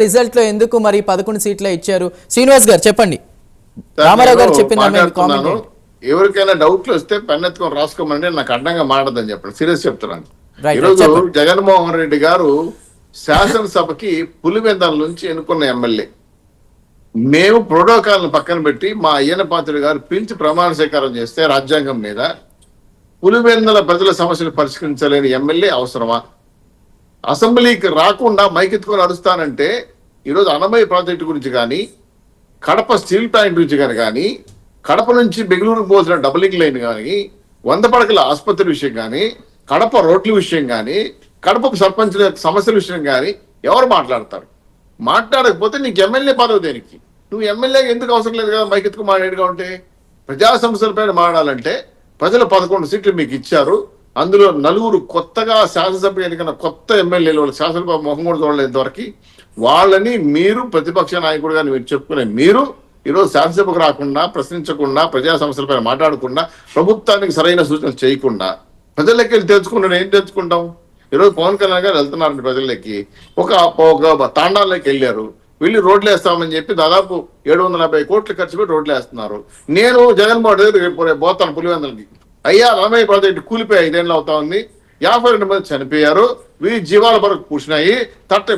Result లో ఎందుకు మరి 11 సీట్లే ఇచ్చారు? శ్రీనివాస్ గారు చెప్పండి. రామారావు గారు చెప్పింది ఎవరికైనా డౌట్లు వస్తే పెన్నెత్తుకొని రాసుకోమని నాకు అడ్డంగా మాట్లాడదని చెప్పండి. సీరియస్ చెప్తున్నాను. ఈరోజు జగన్మోహన్ రెడ్డి గారు శాసనసభకి పులివెందల నుంచి ఎన్నుకున్న ఎమ్మెల్యే. మేము ప్రోటోకాల్ పక్కన పెట్టి మా అయ్యన్న పాత్రుడు గారు పిలిచి ప్రమాణ స్వీకారం చేస్తే రాజ్యాంగం మీద పులివెందల ప్రజల సమస్యలు పరిష్కరించలేని ఎమ్మెల్యే అవసరమా? అసెంబ్లీకి రాకుండా మైకెత్తుకొని అరుస్తానంటే ఈరోజు అన్నమయ్య ప్రాజెక్టు గురించి కానీ, కడప స్టీల్ ప్లాంట్ గురించి కానీ, కడప నుంచి బెంగళూరుకు పోసిన డబులింగ్ లైన్ కానీ, 100 పడకల ఆసుపత్రి విషయం కానీ, కడప రోడ్ల విషయం కానీ, కడప సర్పంచుల సమస్యల విషయం కానీ ఎవరు మాట్లాడతారు? మాట్లాడకపోతే నీకు ఎమ్మెల్యే పదవి దేనికి? నువ్వు ఎమ్మెల్యే ఎందుకు అవసరం లేదు కదా మైకెత్తుకు మాట్లాడేగా ఉంటే. ప్రజా సమస్యలపైన మాట్లాడాలంటే ప్రజలు 11 సీట్లు మీకు ఇచ్చారు. అందులో 4 కొత్తగా శాసనసభ ఎన్నికైన కొత్త ఎమ్మెల్యేలు వాళ్ళు శాసనసభ మొహం కూడా చూడలేదు వరకు వాళ్ళని మీరు ప్రతిపక్ష నాయకుడుగా మీరు చెప్పుకునే మీరు ఈరోజు శాసనసభకు రాకుండా, ప్రశ్నించకుండా, ప్రజా సమస్యలపై మాట్లాడకుండా, ప్రభుత్వానికి సరైన సూచనలు చేయకుండా ప్రజలకి వెళ్ళి తెలుసుకుంటాం. ఏం తెలుసుకుంటాం? ఈరోజు పవన్ కళ్యాణ్ గారు వెళ్తున్నారు ప్రజలకి. ఒక తాండాల్లోకి వెళ్ళారు. వెళ్ళి రోడ్లు వేస్తామని చెప్పి దాదాపు 750 కోట్లు ఖర్చు పెట్టి రోడ్లు వేస్తున్నారు. నేను జగన్మోహన్ రెడ్డి పోతాను పులివెందులకి. అయ్యా అన్నమయ్య ప్రాజెక్టు కూలిపోయి 5 ఏళ్ళు అవుతా ఉంది. 52 మంది చనిపోయారు. వీరి జీవాల వరకు పూసినాయి.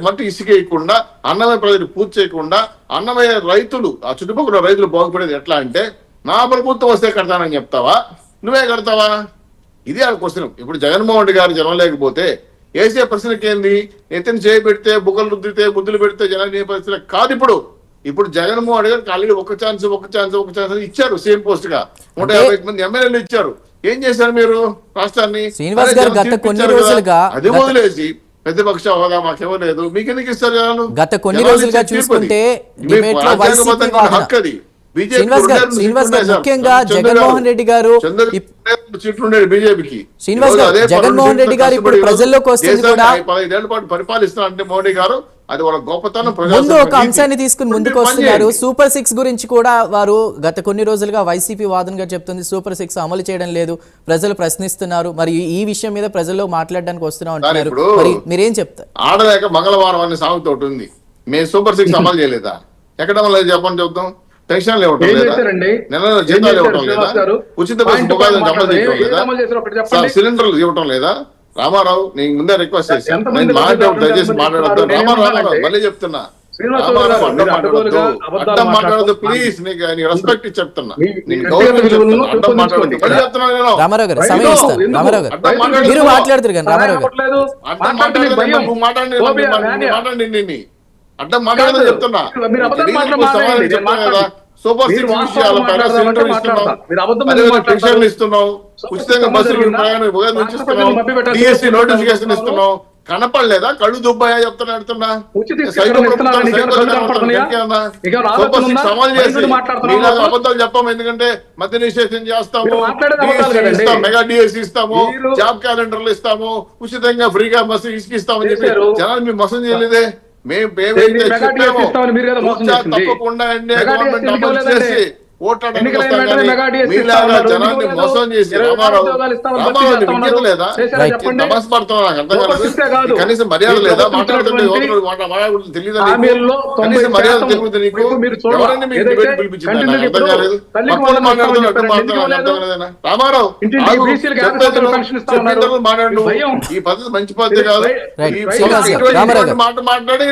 మట్టి ఇసుకేయకుండా అన్నమయ్య ప్రాజెక్టు పూర్తి చేయకుండా అన్నమయ్య రైతులు, ఆ చుట్టుపక్కల రైతులు బాగుపడేది ఎట్లా అంటే నా ప్రభుత్వం వస్తే కడతానని చెప్తావా? నువ్వే కడతావా? ఇది ఆ క్వశ్చన్. ఇప్పుడు జగన్మోహన్ రెడ్డి గారు జనం లేకపోతే వేసే ప్రశ్నకి ఏంది? ఎత్తుని చేపెడితే బుగ్గలు రుద్దితే బుద్ధులు పెడితే జనాలు ఏ పరిస్థితి కాదు. ఇప్పుడు జగన్మోహన్ రెడ్డి గారికి ఆల్రెడీ ఒక ఛాన్స్ ఇచ్చారు. సేమ్ పోస్ట్ గా 150 మంది ఎమ్మెల్యేలు ఇచ్చారు. ఏం చేశారు మీరు రాష్ట్రాన్ని? శ్రీనివాస్ గారు గత కొన్ని రోజులుగా అది వదిలేసి ప్రతిపక్ష హోదా మాకేమలేదు, మీకు ఎందుకు ఇస్తారు జనాలు? గత కొన్ని రోజులుగా చూసుకుంటే హక్కు అది. ముఖ్యంగా జగన్మోహన్ రెడ్డి గారు బీజేపీకి జగన్మోహన్ రెడ్డి గారు ఇప్పుడు ప్రజల్లోకి వస్తుంది కూడా 15 ఏళ్ల పాటు పరిపాలిస్తున్నా అంటే మోడీ గారు అది వాళ్ళ గొప్పతనం. ముందు ఒక అంశాన్ని తీసుకుని ముందుకు వస్తున్నారు. సూపర్ 6 గురించి కూడా వారు గత కొన్ని రోజులుగా వైసీపీ వాదనగా చెప్తుంది. సూపర్ 6 అమలు చేయడం లేదు, ప్రజలు ప్రశ్నిస్తున్నారు. మరి ఈ విషయం మీద ప్రజల్లో మాట్లాడడానికి వస్తున్నాం అంటున్నారు. మరి మీరేం చెప్తారు? ఆడలేక మంగళవారం అనే సాగుతోటి ఉంది. మేము సూపర్ 6 అమలు చేయలేదా? ఎక్కడ లేదు చెప్పని చెప్తాం. పెన్షన్లు ఇవ్వటం లేదా? నెలలో జీతాలు ఇవ్వటం లేదా? ఉచిత బస్సు అమలు చేయటం లేదా? సిలిండర్లు ఇవ్వటం లేదా? రామారావు నేను ముందే రిక్వెస్ట్ చేశాను, నేను దయచేసి మాట్లాడద్దు. రామారావు మళ్ళీ చెప్తున్నా, అడ్డం మాట్లాడదు ప్లీజ్. నీకు రెస్పెక్ట్ ఇచ్చి చెప్తున్నా, నేను గౌరవం చెప్తున్నా. అడ్డం మాట్లాడదు మళ్ళీ చెప్తున్నాను. రామారావు గారు మీరు మాట్లాడుతారు కానీ రామారావు గారు అడ్డం మాట్లాడండి. అడ్డం మాట్లాడదని చెప్తున్నా. చెప్తున్నా కదా సూపర్ 6 విషయాల పెన్షన్లు ఇస్తున్నావు, ఉచితంగా బస్సులు డిఎస్సి నోటిఫికేషన్ ఇస్తున్నావు. కనపడలేదా? కళ్ళు దుబ్బాయా చెప్తున్నా అడుగుతున్నా. సవాల్ చేసి మీలాగా అబద్ధాలు చెప్పాము. ఎందుకంటే మధ్య నిషేధం చేస్తాము, మెగా డిఎస్సి ఇస్తాము, జాబ్ క్యాలెండర్లు ఇస్తాము, ఉచితంగా ఫ్రీగా బస్సు ఇసుకిస్తామని చెప్పి జనాలు మీరు మోసం చేయలేదే. మేము తప్పకుండా గవర్నమెంట్ అమలు చేసి ఓట్లాడడానికి జనాన్ని మోసం చేసి లేదా తమాస పడుతున్నా నాకు అర్థం కాలేదు. కనీసం మర్యాద లేదా? మాట్లాడుతుంటే తెలియదు, కనీసం మర్యాద తెలియదు నీకు? ఎవరైనా మీకు డిబేట్ పిలిపించింది అర్థం కాలేదు. మాట్లాడుతున్నట్టు మాట్లాడుతున్నా అర్థం కాలేదన్నా. రామారావు మాట్లాడు. ఈ పద్ధతి మంచి పద్ధతి కాదు. మాట మాట్లాడి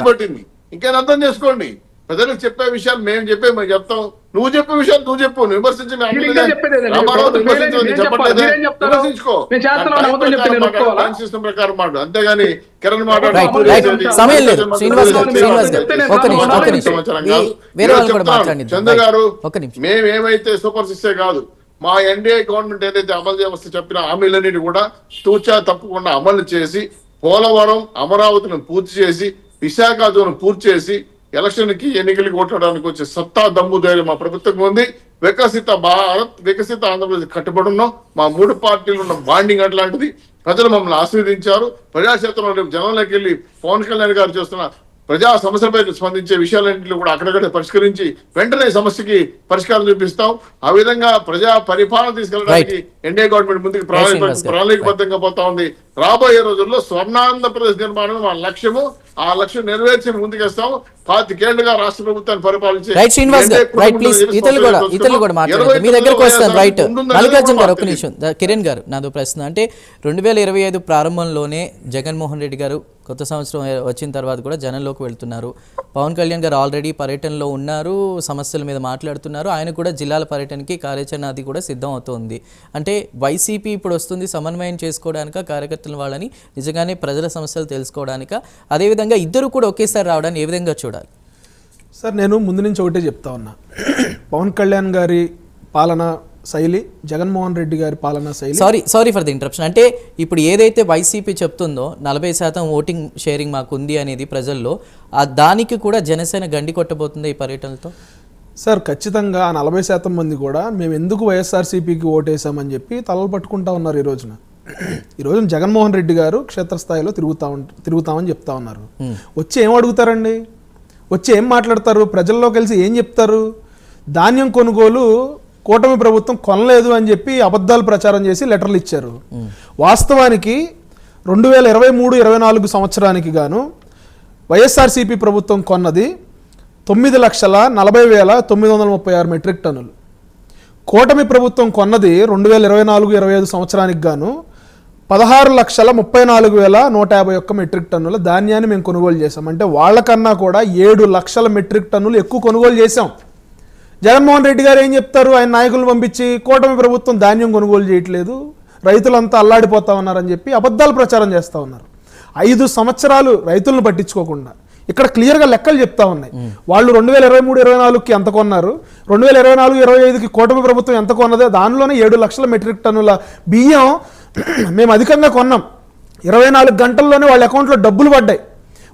పట్టింది. ఇంకేం అర్థం చేసుకోండి. ప్రజలకు చెప్పే విషయాలు మేము చెప్తాం. నువ్వు చెప్పే విషయాలు నువ్వు చెప్పు. విమర్శించుకో. ప్రకారం మాట్లాడు, అంతేగాని కిరణ్ చంద్ర గారు మేమేమైతే సూపర్ 6 కాదు, మా ఎన్డీఏ గవర్నమెంట్ ఏదైతే అమలు చేయవలసి చెప్పిన హామీలన్నిటి కూడా తూచా తప్పకుండా అమలు చేసి పోలవరం అమరావతిని పూర్తి చేసి విశాఖ జోన్ పూర్తి చేసి ఎలక్షన్ కి ఎన్నికలకి ఓటడానికి వచ్చే సత్తా దమ్ము ధైర్యం మా ప్రభుత్వం ఉంది. వికసిత భారత్, వికసిత ఆంధ్రప్రదేశ్ కట్టుబడి ఉన్నాం. మా 3 పార్టీలు ఉన్న బాండింగ్ అట్లాంటిది. ప్రజలు మమ్మల్ని ఆశీర్వదించారు. ప్రజాక్షేత్రంలో రేపు జనంలోకి వెళ్ళి పవన్ కళ్యాణ్ గారు చేస్తున్న ప్రజా సమస్యలపై స్పందించే విషయాలన్నింటిలో కూడా అక్కడక్కడే పరిష్కరించి వెంటనే సమస్యకి పరిష్కారం చూపిస్తాం. ఆ విధంగా ప్రజా పరిపాలన తీసుకెళ్ళడానికి ఎన్డీఏ గవర్నమెంట్ ముందుకు ప్రణాళికబద్ధంగా పోతా ఉంది. రాబోయే రోజుల్లో స్వర్ణాంధ్రప్రదేశ్ నిర్మాణం మా లక్ష్యము. ఆ లక్ష్యం నెరవేర్చి ముందుకేస్తాం. 25 ఏళ్లుగా రాష్ట్ర ప్రభుత్వాన్ని పరిపాలించి రైట్ శ్రీనివాస్ గారు, రైట్ ప్లీజ్ ఇతరులు కూడా మాట్లాడారు. మీ దగ్గరకు వస్తాను. రైట్ మల్లికార్జున్ గారు, ఒక నిమిషం. కిరణ్ గారు, నాదో ప్రశ్న. అంటే 2025 ప్రారంభంలోనే జగన్మోహన్ రెడ్డి గారు కొత్త సంవత్సరం వచ్చిన తర్వాత కూడా జనంలోకి వెళ్తున్నారు. పవన్ కళ్యాణ్ గారు ఆల్రెడీ పర్యటనలో ఉన్నారు, సమస్యల మీద మాట్లాడుతున్నారు. ఆయన కూడా జిల్లాల పర్యటనకి కార్యాచరణ అది కూడా సిద్ధం అవుతోంది. అంటే వైసీపీ ఇప్పుడు వస్తుంది సమన్వయం చేసుకోవడానిక, కార్యకర్తల వాళ్ళని నిజంగానే ప్రజల సమస్యలు తెలుసుకోవడానిక, అదేవిధంగా ఇద్దరు కూడా ఒకేసారి రావడాన్ని ఏ విధంగా చూడాలి? సార్, నేను ముందు నుంచి ఒకటే చెప్తా ఉన్నా. పవన్ కళ్యాణ్ గారి పాలన శైలి, జగన్మోహన్ రెడ్డి గారి పాలనా శైలి. Sorry for the interruption. అంటే ఇప్పుడు ఏదైతే వైసీపీ చెప్తుందో 40% ఓటింగ్ షేరింగ్ మాకు ఉంది అనేది ప్రజల్లో, దానికి కూడా జనసేన గండి కొట్టబోతుంది ఈ పర్యటనతో. సార్, ఖచ్చితంగా ఆ 40% మంది కూడా మేము ఎందుకు వైఎస్ఆర్సీపీకి ఓటేసామని చెప్పి తలలు పట్టుకుంటా ఉన్నారు. ఈ రోజున జగన్మోహన్ రెడ్డి గారు క్షేత్రస్థాయిలో తిరుగుతామని చెప్తా ఉన్నారు. వచ్చి ఏం అడుగుతారండి? వచ్చి ఏం మాట్లాడతారు? ప్రజల్లో కలిసి ఏం చెప్తారు? ధాన్యం కొనుగోలు కూటమి ప్రభుత్వం కొనలేదు అని చెప్పి అబద్ధాలు ప్రచారం చేసి లెటర్లు ఇచ్చారు. వాస్తవానికి 2023-24 సంవత్సరానికి గాను వైఎస్ఆర్సీపీ ప్రభుత్వం కొన్నది 9,40,936 మెట్రిక్ టన్నులు. కూటమి ప్రభుత్వం కొన్నది 2024-25 సంవత్సరానికి గాను 16,34,151 మెట్రిక్ టన్నుల ధాన్యాన్ని మేము కొనుగోలు చేసాం. అంటే వాళ్ళకన్నా కూడా 7 లక్షల మెట్రిక్ టన్నులు ఎక్కువ కొనుగోలు చేశాం. జగన్మోహన్ రెడ్డి గారు ఏం చెప్తారు? ఆయన నాయకులను పంపించి కూటమి ప్రభుత్వం ధాన్యం కొనుగోలు చేయట్లేదు, రైతులంతా అల్లాడిపోతా ఉన్నారని చెప్పి అబద్ధాలు ప్రచారం చేస్తూ ఉన్నారు. 5 సంవత్సరాలు రైతులను పట్టించుకోకుండా ఇక్కడ క్లియర్గా లెక్కలు చెప్తా ఉన్నాయి. వాళ్ళు 2023-24కి ఎంత కొన్నారు, 2024-25కి కూటమి ప్రభుత్వం ఎంత కొన్నదో దానిలోనే 7 లక్షల మెట్రిక్ టన్నుల బియ్యం మేము అధికంగా కొన్నాం. 24 గంటల్లోనే వాళ్ళ అకౌంట్లో డబ్బులు పడ్డాయి.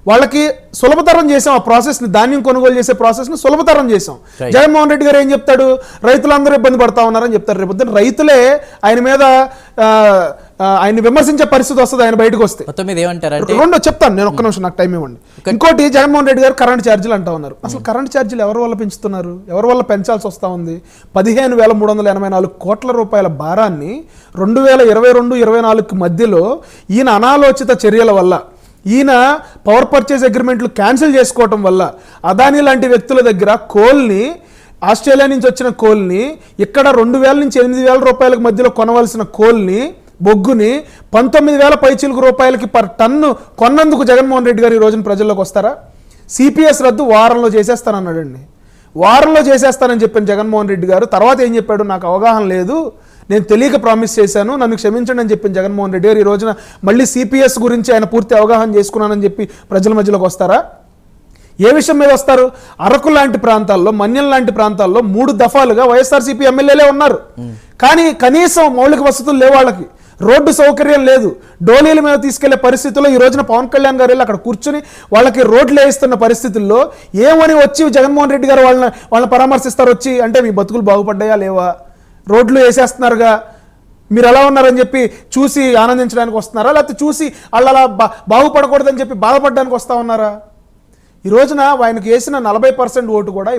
వాళ్ళకి సులభతరం చేసాం ఆ ప్రాసెస్ని, ధాన్యం కొనుగోలు చేసే ప్రాసెస్ని సులభతరం చేసాం. జగన్మోహన్ రెడ్డి గారు ఏం చెప్తాడు? రైతులందరూ ఇబ్బంది పడతా ఉన్నారని చెప్తారు. రేపు రైతులే ఆయన మీద ఆయన్ని విమర్శించే పరిస్థితి వస్తుంది ఆయన బయటకు వస్తే. రెండో చెప్తాను నేను, ఒక్క నిమిషం నాకు టైం ఇవ్వండి. ఇంకోటి, జగన్మోహన్ రెడ్డి గారు కరెంట్ ఛార్జీలు అంటా ఉన్నారు. అసలు కరెంట్ ఛార్జీలు ఎవరి వల్ల పెంచుతున్నారు? ఎవరి వల్ల పెంచాల్సి వస్తూ ఉంది? 15,384 కోట్ల రూపాయల భారాన్ని 2022-24 మధ్యలో ఈయన అనాలోచిత చర్యల వల్ల, ఈయన పవర్ పర్చేస్ అగ్రిమెంట్లు క్యాన్సిల్ చేసుకోవటం వల్ల, అదానీ లాంటి వ్యక్తుల దగ్గర కోల్ని, ఆస్ట్రేలియా నుంచి వచ్చిన కోల్ని, ఇక్కడ 2,000 నుంచి 8,000 రూపాయలకు మధ్యలో కొనవలసిన కోల్ని, బొగ్గుని 19,000 పైచిలకు రూపాయలకి పర్ టన్ను కొన్నందుకు జగన్మోహన్ రెడ్డి గారు ఈ రోజున ప్రజల్లోకి వస్తారా? సిపిఎస్ రద్దు వారంలో చేసేస్తానన్నాడండి. వారంలో చేసేస్తానని చెప్పిన జగన్మోహన్ రెడ్డి గారు తర్వాత ఏం చెప్పాడు? నాకు అవగాహన లేదు, నేను తెలియక ప్రామిస్ చేశాను, నన్ను క్షమించండి అని చెప్పిన జగన్మోహన్ రెడ్డి గారు ఈ రోజున మళ్ళీ సిపిఎస్ గురించి ఆయన పూర్తి అవగాహన చేసుకున్నానని చెప్పి ప్రజల మధ్యలోకి వస్తారా? ఏ విషయం మీద వస్తారు? అరకు లాంటి ప్రాంతాల్లో, మన్యం లాంటి ప్రాంతాల్లో 3 దఫాలుగా వైఎస్ఆర్సీపీ ఎమ్మెల్యేలే ఉన్నారు. కానీ కనీసం మౌలిక వసతులు లేవు, వాళ్ళకి రోడ్డు సౌకర్యం లేదు. డోలీల మీద తీసుకెళ్లే పరిస్థితుల్లో ఈ రోజున పవన్ కళ్యాణ్ గారు వెళ్ళి అక్కడ కూర్చుని వాళ్ళకి రోడ్లు వేయిస్తున్న పరిస్థితుల్లో ఏమని వచ్చి జగన్మోహన్ రెడ్డి గారు వాళ్ళని పరామర్శిస్తారు? వచ్చి అంటే మీ బతుకులు బాగుపడ్డాయా లేవా, రోడ్లు వేసేస్తున్నారుగా, మీరు ఎలా ఉన్నారని చెప్పి చూసి ఆనందించడానికి వస్తున్నారా, లేకపోతే చూసి వాళ్ళు అలా బాగుపడకూడదని చెప్పి బాధపడడానికి వస్తా ఉన్నారా? ఈ రోజున ఆయనకు వేసిన 40% ఓటు కూడా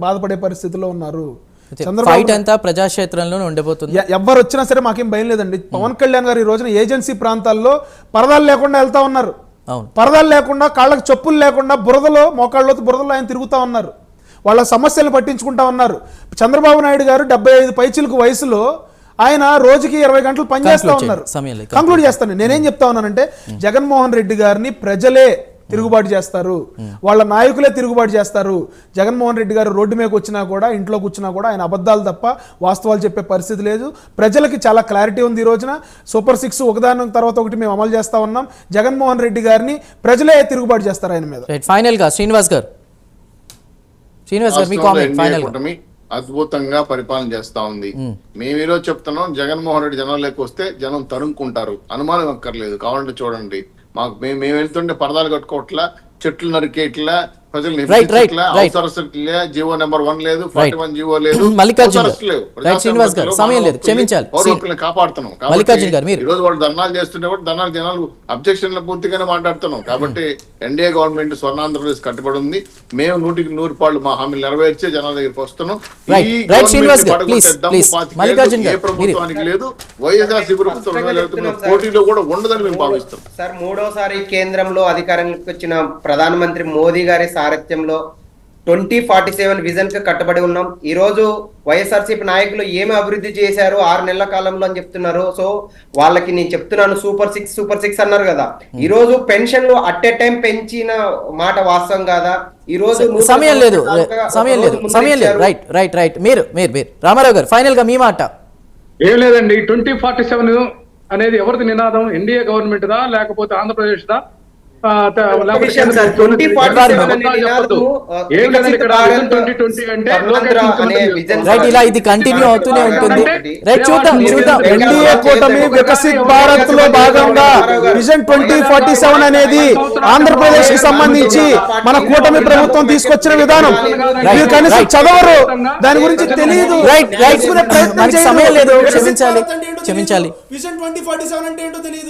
బాధపడే పరిస్థితిలో ఉన్నారు. చంద్రబాబు ప్రజాక్షేత్రంలోనే ఉండబోతుంది. ఎవరు వచ్చినా సరే మాకేం భయం లేదండి. పవన్ కళ్యాణ్ గారు ఈ రోజున ఏజెన్సీ ప్రాంతాల్లో పరదాలు లేకుండా వెళ్తా ఉన్నారు. పరదాలు లేకుండా, కాళ్ళకి చెప్పులు లేకుండా, మోకాళ్ళతో బురదలో ఆయన తిరుగుతా ఉన్నారు. వాళ్ళ సమస్యలు పట్టించుకుంటా ఉన్నారు. చంద్రబాబు నాయుడు గారు 75 పైచిలకు వయసులో ఆయన రోజుకి 20 గంటలు పనిచేస్తా ఉన్నారు. కంక్లూడ్ చేస్తాను. నేనేం చెప్తా ఉన్నానంటే, జగన్మోహన్ రెడ్డి గారిని ప్రజలే తిరుగుబాటు చేస్తారు, వాళ్ళ నాయకులే తిరుగుబాటు చేస్తారు. జగన్మోహన్ రెడ్డి గారు రోడ్డు మీద వచ్చినా కూడా, ఇంట్లో కూర్చున్నా కూడా ఆయన అబద్ధాలు తప్ప వాస్తవాలు చెప్పే పరిస్థితి లేదు. ప్రజలకి చాలా క్లారిటీ ఉంది. ఈ రోజున సూపర్ 6 ఒకదాని తర్వాత ఒకటి మేము అమలు చేస్తా ఉన్నాం. జగన్మోహన్ రెడ్డి గారిని ప్రజలే తిరుగుబాటు చేస్తారు ఆయన మీద. ఫైనల్ గా శ్రీనివాస్ గారు, మీ కామెంట్ ఫైనల్ గా. అద్భుతంగా పరిపాలన చేస్తా ఉంది. మేము ఈరోజు చెప్తున్నాం, జగన్మోహన్ రెడ్డి జనంలోకి వస్తే జనం తరుముకుంటారు, అనుమానం అక్కర్లేదు. కావాలంటే చూడండి, మేము వెళ్తుంటే పరదాలు కట్టుకోవట్లా, చెట్లు నరికేట్లా, ప్రజల్ని Right, right, right. అవసరస్తులే, జీవో నెంబర్ 1 లేదు, 41 జీవో లేదు, మల్లికార్జున్ గారు. అవసరస్తులు లేవు. Right, శ్రీనివాస్ గారు, సమయం లేదు, క్షమించాలి. పౌర హక్కుల్ని కాపాడుతున్నాం మల్లికార్జున్ గారు, మీరు. ఈ రోజు వాళ్ళు ధర్నాలు చేస్తుంటే కూడా ధర్నాలు జనాలు అబ్జెక్షన్లు పూర్తిగానే మాట్లాడుతున్నాం. కాబట్టి ఎన్డీఏ గవర్నమెంట్ స్వర్ణాంధ్రప్రదేశ్ కట్టుబడి ఉంది. మేము 100% మా హామీలు నెరవేర్చే జనాల దగ్గరికి వస్తున్నాం. Right, ఈ right, శ్రీనివాస్ గారు, గవర్నమెంట్ please, దమ్ము please. 25 మల్లికార్జున్ ఏ గారు, ప్రభుత్వానికి లేదు. వైఎస్ఆర్సీ ప్రభుత్వం 2019 పోటీలో కూడా ఉండదని మేము భావిస్తాం. సార్, మూడోసారి కేంద్రంలో అధికారానికి వచ్చిన ప్రధానమంత్రి మోదీ గారి సారథ్యంలో 2047 విజన్ కి కట్టుబడి ఉన్నాం. ఈ రోజు వైఎస్ఆర్సీపీ నాయకులు ఏమి అభివృద్ధి చేశారు 6 నెలల కాలంలో అని చెప్తున్నారు. సో వాళ్ళకి నేను చెప్తున్నాను, సూపర్ సిక్స్ అన్నారు కదా, ఈ రోజు పెన్షన్లు అట్ ఏ టైం పెంచిన మాట వాస్తవం కాదా? ఈ రోజు సమయం లేదు. రైట్ మీరు రామారావు గారు, ఫైనల్ గా మీ మాట. ఏం లేదండి, 2047 అనేది ఎవరిది నినాదం? ఎన్డీఏ గవర్నమెంట్ దా లేకపోతే ఆంధ్రప్రదేశ్ దా? ఇలా ఇది కంటిన్యూ అవుతూనే ఉంటుంది. రైట్, చూద్దాం. ఎన్డీఏ కూటమి వికసిత్ భారత్ లో భాగంగా విజన్ 2047 అనేది ఆంధ్రప్రదేశ్ కి సంబంధించి మన కూటమి ప్రభుత్వం తీసుకొచ్చిన విధానం. మీరు కనీసం చదవరు, దాని గురించి తెలియదు. రైట్, సమయం లేదు, క్షమించాలి. విజన్ 2047 అంటే ఏంటో తెలియదు.